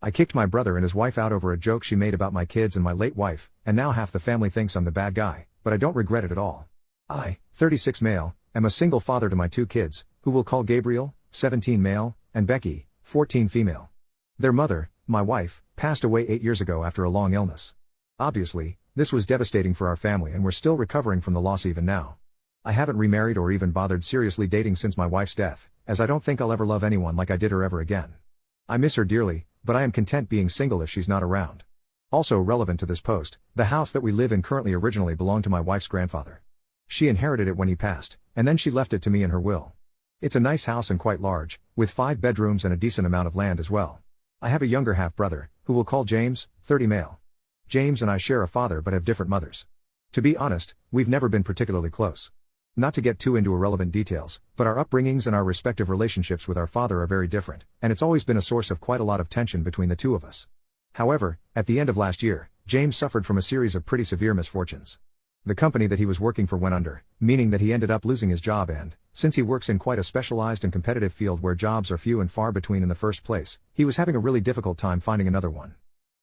I kicked my brother and his wife out over a joke she made about my kids and my late wife, and now half the family thinks I'm the bad guy, but I don't regret it at all. I, 36 male, am a single father to my 2 kids, who we'll call Gabriel, 17 male, and Becky, 14 female. Their mother, my wife, passed away 8 years ago after a long illness. Obviously, this was devastating for our family and we're still recovering from the loss even now. I haven't remarried or even bothered seriously dating since my wife's death, as I don't think I'll ever love anyone like I did her ever again. I miss her dearly, but I am content being single if she's not around. Also relevant to this post, the house that we live in currently originally belonged to my wife's grandfather. She inherited it when he passed, and then she left it to me in her will. It's a nice house and quite large, with 5 bedrooms and a decent amount of land as well. I have a younger half-brother, who we'll call James, 30 male. James and I share a father but have different mothers. To be honest, we've never been particularly close. Not to get too into irrelevant details, but our upbringings and our respective relationships with our father are very different, and it's always been a source of quite a lot of tension between the two of us. However, at the end of last year, James suffered from a series of pretty severe misfortunes. The company that he was working for went under, meaning that he ended up losing his job and, since he works in quite a specialized and competitive field where jobs are few and far between in the first place, he was having a really difficult time finding another one.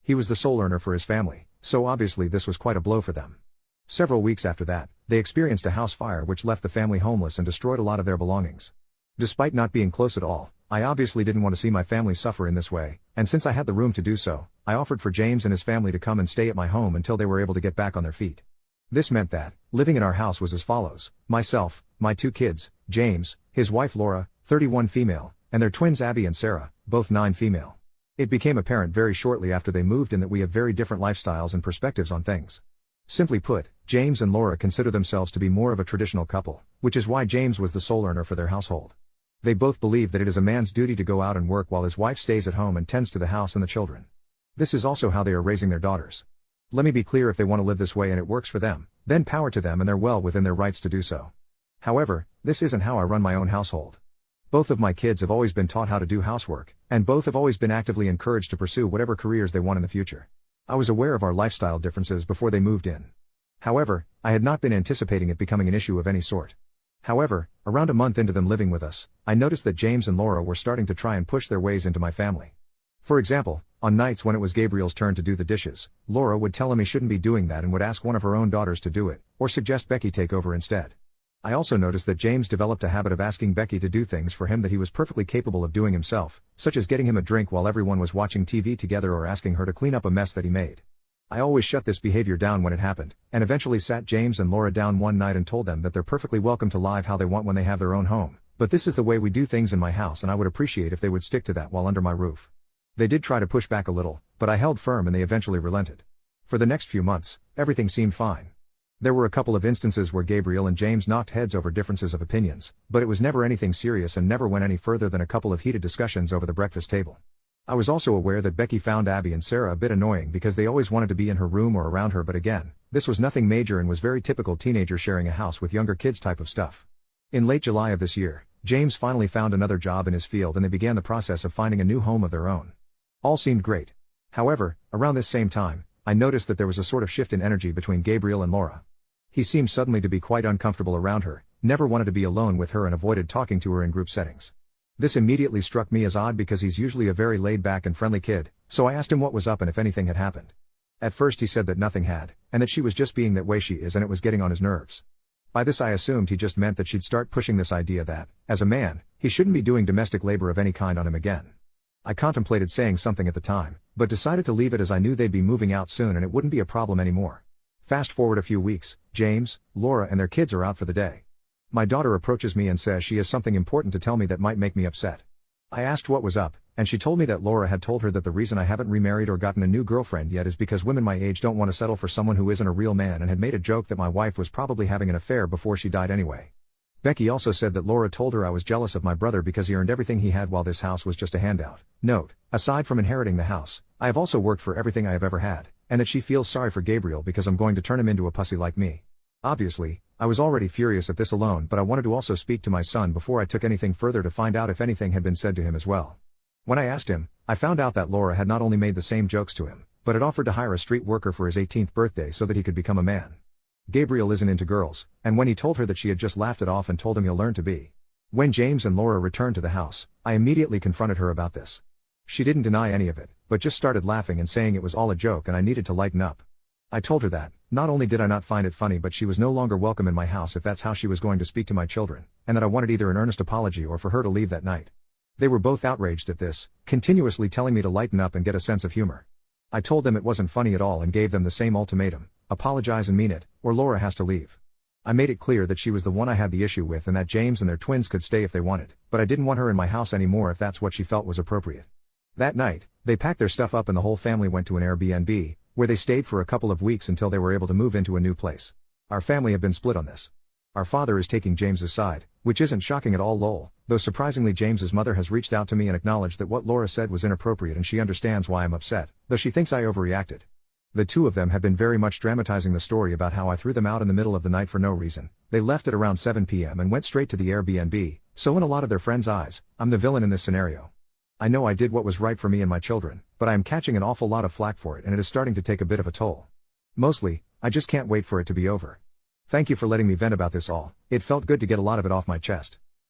He was the sole earner for his family, so obviously this was quite a blow for them. Several weeks after that, they experienced a house fire which left the family homeless and destroyed a lot of their belongings. Despite not being close at all, I obviously didn't want to see my family suffer in this way, and since I had the room to do so, I offered for James and his family to come and stay at my home until they were able to get back on their feet. This meant that, living in our house was as follows: myself, my 2 kids, James, his wife Laura, 31 female, and their twins Abby and Sarah, both 9 female. It became apparent very shortly after they moved in that we have very different lifestyles and perspectives on things. Simply put, James and Laura consider themselves to be more of a traditional couple, which is why James was the sole earner for their household. They both believe that it is a man's duty to go out and work while his wife stays at home and tends to the house and the children. This is also how they are raising their daughters. Let me be clear, if they want to live this way and it works for them, then power to them and they're well within their rights to do so. However, this isn't how I run my own household. Both of my kids have always been taught how to do housework, and both have always been actively encouraged to pursue whatever careers they want in the future. I was aware of our lifestyle differences before they moved in. However, I had not been anticipating it becoming an issue of any sort. However, around a month into them living with us, I noticed that James and Laura were starting to try and push their ways into my family. For example, on nights when it was Gabriel's turn to do the dishes, Laura would tell him he shouldn't be doing that and would ask one of her own daughters to do it, or suggest Becky take over instead. I also noticed that James developed a habit of asking Becky to do things for him that he was perfectly capable of doing himself, such as getting him a drink while everyone was watching TV together or asking her to clean up a mess that he made. I always shut this behavior down when it happened, and eventually sat James and Laura down one night and told them that they're perfectly welcome to live how they want when they have their own home, but this is the way we do things in my house and I would appreciate if they would stick to that while under my roof. They did try to push back a little, but I held firm and they eventually relented. For the next few months, everything seemed fine. There were a couple of instances where Gabriel and James knocked heads over differences of opinions, but it was never anything serious and never went any further than a couple of heated discussions over the breakfast table. I was also aware that Becky found Abby and Sarah a bit annoying because they always wanted to be in her room or around her, but again, this was nothing major and was very typical teenager sharing a house with younger kids type of stuff. In late July of this year, James finally found another job in his field and they began the process of finding a new home of their own. All seemed great. However, around this same time, I noticed that there was a sort of shift in energy between Gabriel and Laura. He seemed suddenly to be quite uncomfortable around her, never wanted to be alone with her and avoided talking to her in group settings. This immediately struck me as odd because he's usually a very laid-back and friendly kid, so I asked him what was up and if anything had happened. At first he said that nothing had, and that she was just being that way she is and it was getting on his nerves. By this I assumed he just meant that she'd start pushing this idea that, as a man, he shouldn't be doing domestic labor of any kind on him again. I contemplated saying something at the time, but decided to leave it as I knew they'd be moving out soon and it wouldn't be a problem anymore. Fast forward a few weeks, James, Laura and their kids are out for the day. My daughter approaches me and says she has something important to tell me that might make me upset. I asked what was up, and she told me that Laura had told her that the reason I haven't remarried or gotten a new girlfriend yet is because women my age don't want to settle for someone who isn't a real man, and had made a joke that my wife was probably having an affair before she died anyway. Becky also said that Laura told her I was jealous of my brother because he earned everything he had while this house was just a handout. Note, aside from inheriting the house, I have also worked for everything I have ever had, and that she feels sorry for Gabriel because I'm going to turn him into a pussy like me. Obviously, I was already furious at this alone, but I wanted to also speak to my son before I took anything further to find out if anything had been said to him as well. When I asked him, I found out that Laura had not only made the same jokes to him, but had offered to hire a street worker for his 18th birthday so that he could become a man. Gabriel isn't into girls, and when he told her that, she had just laughed it off and told him he'll learn to be. When James and Laura returned to the house, I immediately confronted her about this. She didn't deny any of it, but just started laughing and saying it was all a joke and I needed to lighten up. I told her that, not only did I not find it funny but she was no longer welcome in my house if that's how she was going to speak to my children, and that I wanted either an earnest apology or for her to leave that night. They were both outraged at this, continuously telling me to lighten up and get a sense of humor. I told them it wasn't funny at all and gave them the same ultimatum: apologize and mean it, or Laura has to leave. I made it clear that she was the one I had the issue with and that James and their twins could stay if they wanted, but I didn't want her in my house anymore if that's what she felt was appropriate. That night, they packed their stuff up and the whole family went to an Airbnb, where they stayed for a couple of weeks until they were able to move into a new place. Our family have been split on this. Our father is taking James's side, which isn't shocking at all lol, though surprisingly James's mother has reached out to me and acknowledged that what Laura said was inappropriate and she understands why I'm upset, though she thinks I overreacted. The two of them have been very much dramatizing the story about how I threw them out in the middle of the night for no reason. They left at around 7 p.m. and went straight to the Airbnb, so in a lot of their friends' eyes, I'm the villain in this scenario. I know I did what was right for me and my children, but I am catching an awful lot of flack for it and it is starting to take a bit of a toll. Mostly, I just can't wait for it to be over. Thank you for letting me vent about this all. It felt good to get a lot of it off my chest.